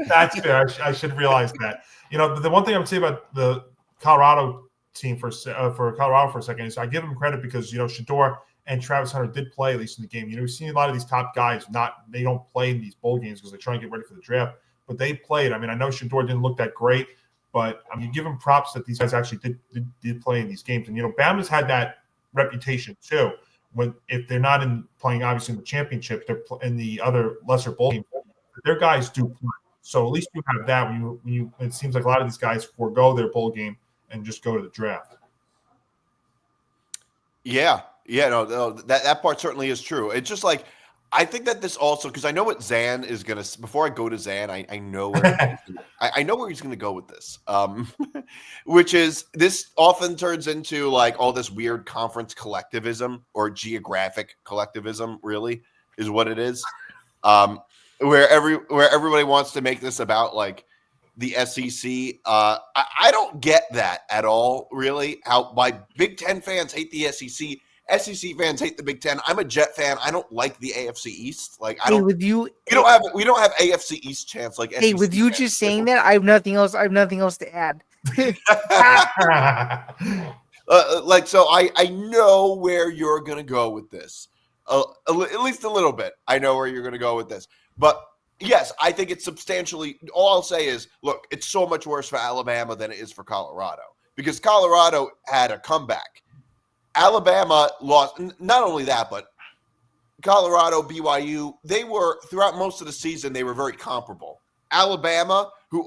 That's fair. I should realize that. The one thing I would say about the Colorado team for Colorado for a second is I give them credit because Shador and Travis Hunter did play at least in the game. We've seen a lot of these top guys they don't play in these bowl games because they try and get ready for the draft, but they played. I mean, I know Shador didn't look that great, but I mean, you give them props that these guys actually did play in these games. And Bama's had that reputation too. If they're not playing obviously in the championship, they're in the other lesser bowl games. Their guys do play. So at least you have that when you it seems like a lot of these guys forego their bowl game and just go to the draft. Yeah, no, that part certainly is true. It's just like I think that this also, because I know what Zain is gonna. Before I go to Zain, I know I know where he's gonna go with this. Which is this often turns into like all this weird conference collectivism or geographic collectivism. Really, is what it is. Where everybody wants to make this about like the SEC. I don't get that at all, really. How my Big Ten fans hate the SEC. SEC fans hate the Big Ten. I'm a Jet fan. I don't like the AFC East. Like I don't. With you, we don't have AFC East chance like. Hey, SEC with you fans. just saying that, I have nothing else. I have nothing else to add. So I know where you're gonna go with this. At least a little bit. I know where you're gonna go with this. But yes, I think it's substantially. All I'll say is, look, it's so much worse for Alabama than it is for Colorado because Colorado had a comeback. Alabama lost. Not only that, but Colorado, BYU, they were throughout most of the season. They were very comparable. Alabama, who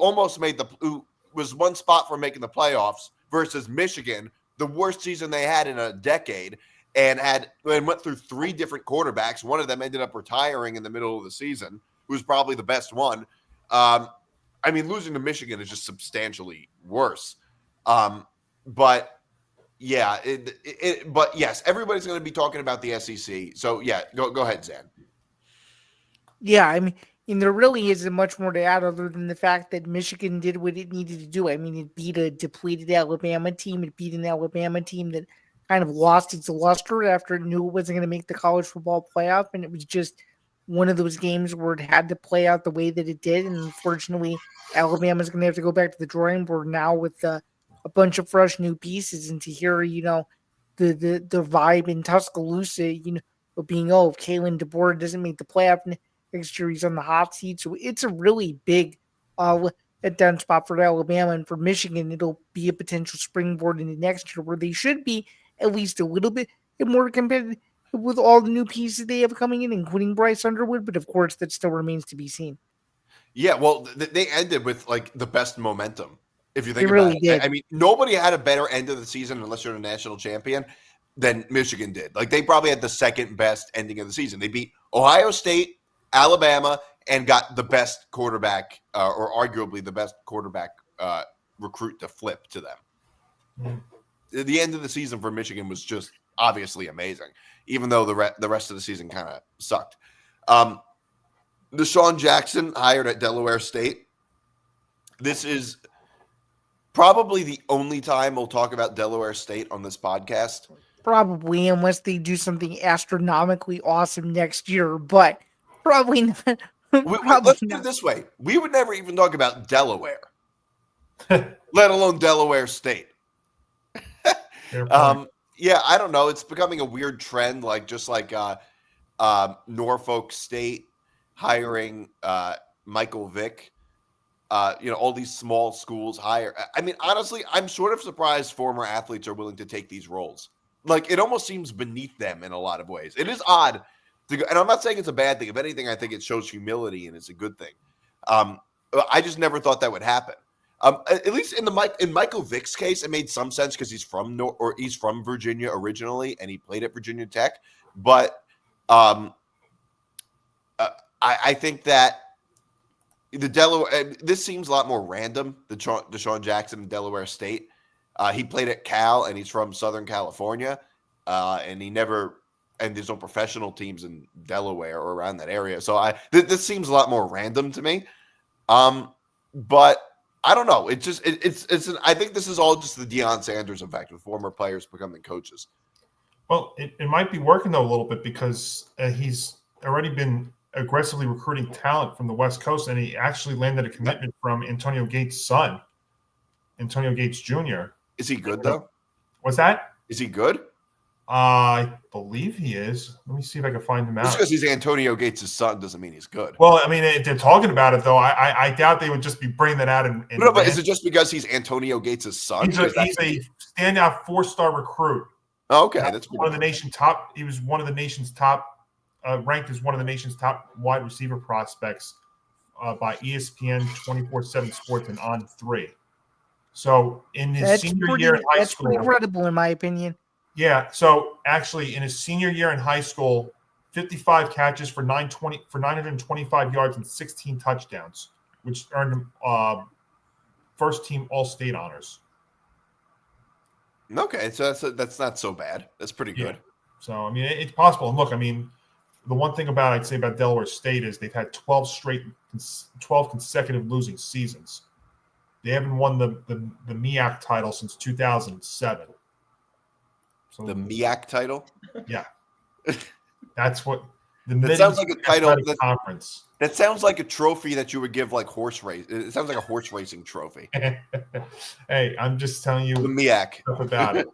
was one spot from making the playoffs, versus Michigan, the worst season they had in a decade, and went through three different quarterbacks. One of them ended up retiring in the middle of the season, who was probably the best one. I mean, losing to Michigan is just substantially worse. But yeah, but yes, everybody's going to be talking about the SEC. So yeah, go ahead, Zain. Yeah, I mean, and there really isn't much more to add other than the fact that Michigan did what it needed to do. I mean, it beat a depleted Alabama team. It beat an Alabama team that kind of lost its luster after it knew it wasn't going to make the college football playoff. And it was just one of those games where it had to play out the way that it did. And unfortunately, Alabama's going to have to go back to the drawing board now with a bunch of fresh new pieces. And to hear, the vibe in Tuscaloosa, being, if Kalen DeBoer doesn't make the playoff next year, he's on the hot seat. So it's a really big down spot for Alabama. And for Michigan, it'll be a potential springboard into next year where they should be at least a little bit more competitive with all the new pieces they have coming in, including Bryce Underwood. But of course, that still remains to be seen. Yeah, well, they ended with like the best momentum. If you think They about really it, did. I mean, nobody had a better end of the season unless you're a national champion than Michigan did. Like they probably had the second best ending of the season. They beat Ohio State, Alabama, and got the best quarterback, or arguably the best quarterback recruit to flip to them. Mm. The end of the season for Michigan was just obviously amazing, even though the rest of the season kind of sucked. DeSean Jackson hired at Delaware State. This is probably the only time we'll talk about Delaware State on this podcast. Probably, unless they do something astronomically awesome next year, but probably not. Let's put it this way. We would never even talk about Delaware, let alone Delaware State. Yeah, I don't know. It's becoming a weird trend, like Norfolk State hiring Michael Vick. All these small schools hire. I mean, honestly, I'm sort of surprised former athletes are willing to take these roles. Like, it almost seems beneath them in a lot of ways. It is odd And I'm not saying it's a bad thing. If anything, I think it shows humility and it's a good thing. I just never thought that would happen. At least in Michael Vick's case, it made some sense because he's from Virginia originally and he played at Virginia Tech. But I think that the Delaware, this seems a lot more random. The DeSean Jackson in Delaware State, he played at Cal and he's from Southern California, and there's no professional teams in Delaware or around that area. So this seems a lot more random to me. But I don't know. I think this is all just the Deion Sanders effect with former players becoming coaches. Well, it might be working though a little bit because he's already been aggressively recruiting talent from the West Coast, and he actually landed a commitment from Antonio Gates' son, Antonio Gates Jr. Is he good though? What's that? Is he good? I believe he is. Let me see if I can find him out. Just because he's Antonio Gates' son doesn't mean he's good. Well, I mean, if they're talking about it, though, I doubt they would just be bringing that out. No, but is it just because he's Antonio Gates' son? He's a standout 4-star recruit. Oh, okay, that's one of the nation's top. He was one of the nation's top, ranked as one of the nation's top wide receiver prospects by ESPN 24/7 Sports and On3. So in his senior year in high school, that's pretty credible in my opinion. Yeah. So actually, in his senior year in high school, 55 catches for 925 yards and 16 touchdowns, which earned him first team All-State honors. Okay, so that's not so bad. That's pretty good. Yeah. So I mean, it's possible. And look, I mean, the one thing I'd say about Delaware State is they've had 12 consecutive losing seasons. They haven't won the MEAC title since 2007. So the MEAC title? Yeah. That's what that sounds like a title conference. That sounds like a trophy that you would give like horse race. It sounds like a horse racing trophy. Hey, I'm just telling you the MEAC stuff about it.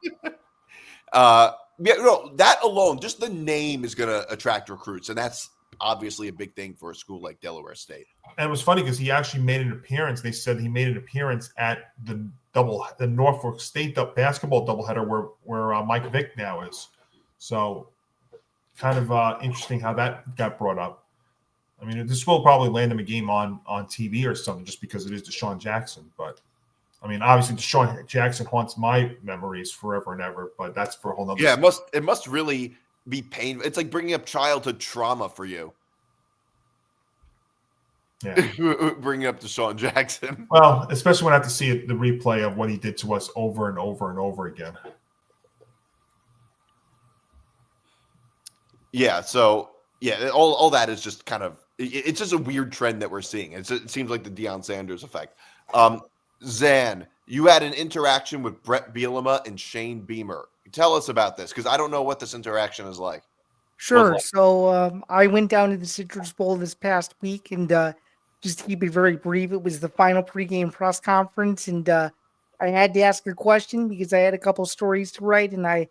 Yeah, no, that alone, just the name is going to attract recruits, and that's obviously a big thing for a school like Delaware State. And it was funny because he actually made an appearance. They said he made an appearance at the Norfolk State basketball doubleheader where Mike Vick now is. So kind of interesting how that got brought up. I mean, this will probably land him a game on TV or something just because it is DeSean Jackson. But, I mean, obviously DeSean Jackson haunts my memories forever and ever, but that's for a whole nother Yeah, it must really be painful. It's like bringing up childhood trauma for you. Yeah. Bringing up DeSean Jackson. Well, especially when I have to see the replay of what he did to us over and over and over again. Yeah, so, yeah, all that is just kind of – it's just a weird trend that we're seeing. It seems like the Deion Sanders effect. Zan, you had an interaction with Bret Bielema and Shane Beamer. Tell us about this because I don't know what this interaction is like. Sure. So I went down to the Citrus Bowl this past week, and just to keep it very brief, it was the final pregame press conference, and I had to ask a question because I had a couple stories to write, and I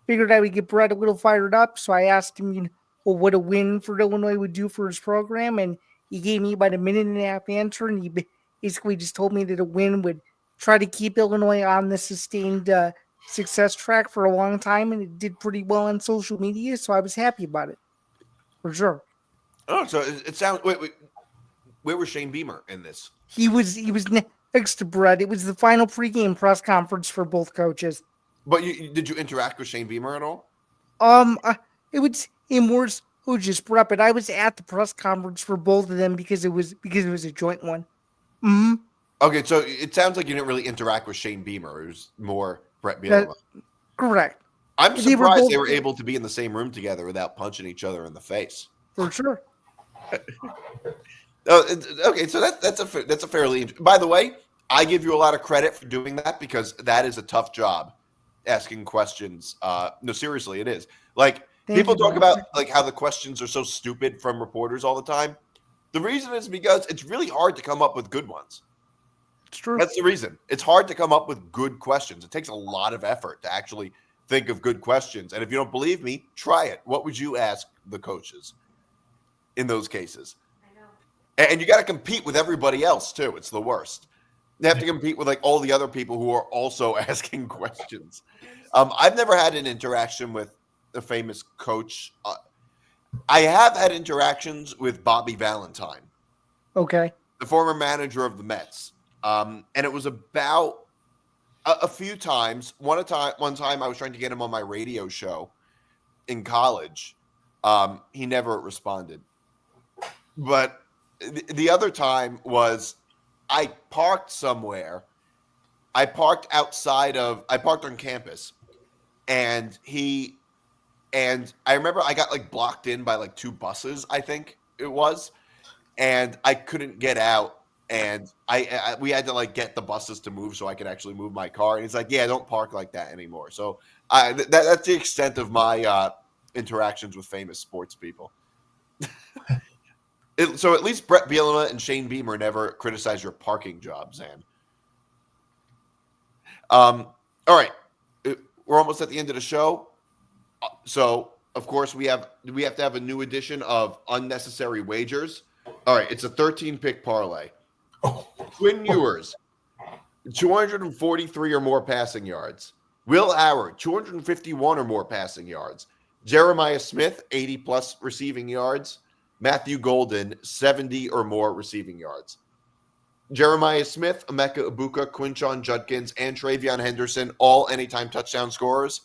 figured I would get Bret a little fired up. So I asked him, what a win for Illinois would do for his program, and he gave me about a minute and a half answer, and he basically just told me that a win would try to keep Illinois on the sustained success track for a long time, and it did pretty well on social media, so I was happy about it, for sure. Oh, so it sounds. Wait, where was Shane Beamer in this? He was next to Bret. It was the final pregame press conference for both coaches. But did you interact with Shane Beamer at all? It was more so just Bret, but I was at the press conference for both of them because it was a joint one. Mm-hmm. Okay, so it sounds like you didn't really interact with Shane Beamer. It was more Bret Bielema. Correct. I'm surprised they were able to be in the same room together without punching each other in the face. For sure. Okay, so that's a fairly. By the way, I give you a lot of credit for doing that because that is a tough job, asking questions. No, seriously, it is. Like people talk about like how the questions are so stupid from reporters all the time. The reason is because it's really hard to come up with good ones. It's true. That's the reason. It's hard to come up with good questions. It takes a lot of effort to actually think of good questions. And if you don't believe me, try it. What would you ask the coaches in those cases? I know. And you got to compete with everybody else too. It's the worst. You have to compete with like all the other people who are also asking questions. I've never had an interaction with a famous coach. I have had interactions with Bobby Valentine, Okay. the former manager of the Mets. And it was about a few times. One time I was trying to get him on my radio show in college. He never responded. But the other time was I parked somewhere. I parked on campus, and I remember I got like blocked in by like 2 buses, I think it was, and I couldn't get out, and we had to like get the buses to move so I could actually move my car. And he's like, "Yeah, don't park like that anymore." So that's the extent of my interactions with famous sports people. So at least Bret Bielema and Shane Beamer never criticize your parking job, Zan. All right, we're almost at the end of the show. So of course we have to have a new edition of Unnecessary Wagers. All right, it's a 13-pick parlay. Twin Ewers, 243 or more passing yards. Will Howard, 251 or more passing yards. Jeremiah Smith, 80-plus receiving yards. Matthew Golden, 70 or more receiving yards. Jeremiah Smith, Emeka Ibuka, Quinshon Judkins, and Travion Henderson, all anytime touchdown scorers.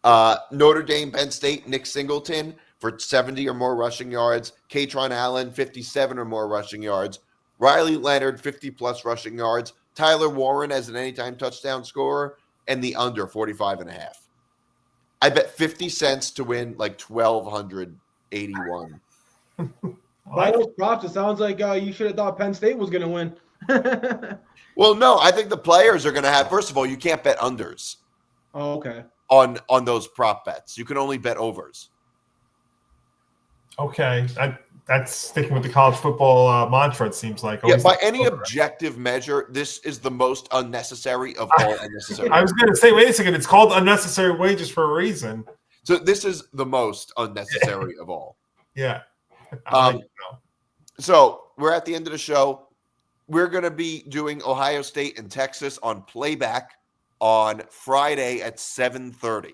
Notre Dame, Penn State, Nick Singleton for 70 or more rushing yards. Katron Allen, 57 or more rushing yards. Riley Leonard, 50-plus rushing yards. Tyler Warren as an anytime touchdown scorer. And the under, 45.5. I bet 50 cents to win like 1,281. By those props, it sounds like you should have thought Penn State was going to win. Well, no, I think the players are going to have. First of all, you can't bet unders. Oh, okay. On those prop bets, you can only bet overs. Okay, that's sticking with the college football mantra. It seems like. Yeah, by any objective measure, this is the most unnecessary of all unnecessary. I was going to say, wait a second. It's called unnecessary wages for a reason. So this is the most unnecessary of all. Yeah. So we're at the end of the show. We're going to be doing Ohio State and Texas on Playback on Friday at 7:30.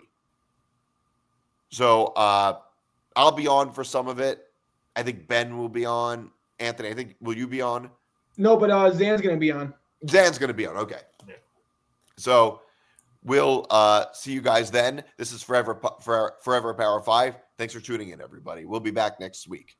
So I'll be on for some of it. I think Ben will be on. Anthony, will you be on? No, but Zan's going to be on. Zan's going to be on. Okay. Yeah. So we'll see you guys then. This is Forever Power 5. Thanks for tuning in, everybody. We'll be back next week.